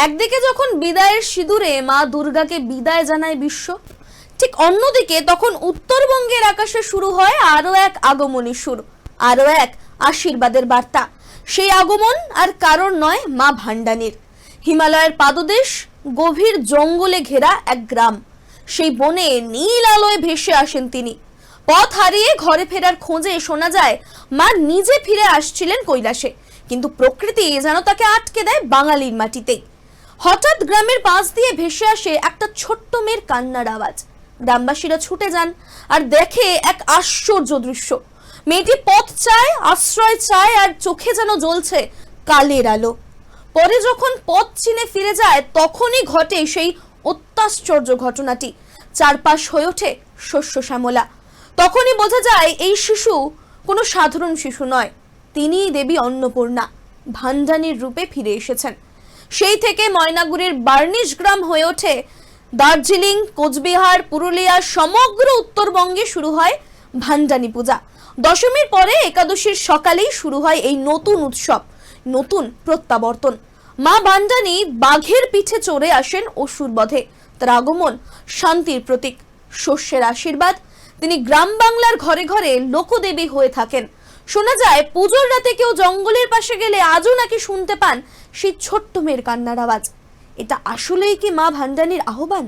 একদিকে যখন বিদায়ের সিঁদুরে মা দুর্গাকে বিদায় জানায় বিশ্ব, ঠিক অন্যদিকে তখন উত্তরবঙ্গের আকাশে শুরু হয় আরো এক আগমনী সুর, আরো এক আশীর্বাদের বার্তা। সেই আগমন আর কারণ নয়, মা ভান্ডানীর। হিমালয়ের পাদদেশ, গভীর জঙ্গলে ঘেরা এক গ্রাম। সেই বনে নীল আলোয় ভেসে আসেন তিনি। পথ হারিয়ে ঘরে ফেরার খোঁজে শোনা যায় মা নিজে ফিরে আসছিলেন কৈলাসে, কিন্তু প্রকৃতি যেন তাকে আটকে দেয় বাঙালির মাটিতেই। হঠাৎ গ্রামের পাশ দিয়ে ভেসে আসে একটা ছোট্ট মেয়ের কান্নার আওয়াজ। গ্রামবাসীরা ছুটে যান আর দেখে এক আশ্চর্য দৃশ্য। মেয়েটি পথ চায়, আশ্রয় চায়, আর চোখে যেন জ্বলছে কালের আলো। পরে যখন পথ চিনে ফিরে যায়, তখনই ঘটে সেই অত্যাশ্চর্য ঘটনাটি। চারপাশ হয়ে ওঠে শস্য শ্যামলা। তখনই বোঝা যায় এই শিশু কোনো সাধারণ শিশু নয়, তিনিই দেবী অন্নপূর্ণা, ভান্ডানীর রূপে ফিরে এসেছেন। সেই থেকে ময়নাগুড়ির বার্নিশ গ্রাম হয়ে ওঠে দার্জিলিং, কোচবিহার, পুরুলিয়া, সমগ্র উত্তরবঙ্গে শুরু হয় ভান্ডানী পূজা। দশমীর পরে একাদশীর সকালেই শুরু হয় এই নতুন উৎসব, নতুন প্রত্যাবর্তন। মা ভান্ডানী বাঘের পিঠে চড়ে আসেন অসুর বধে। তার আগমন শান্তির প্রতীক, শস্যের আশীর্বাদ। তিনি গ্রাম বাংলার ঘরে ঘরে লোকদেবী হয়ে থাকেন। শোনা যায় পুজোর রাতে কেউ জঙ্গলের পাশে গেলে আজও নাকি শুনতে পান সেই ছোট্ট মেয়ের কান্নার আওয়াজ। এটা আসলেই কি মা ভান্ডানীর আহ্বান?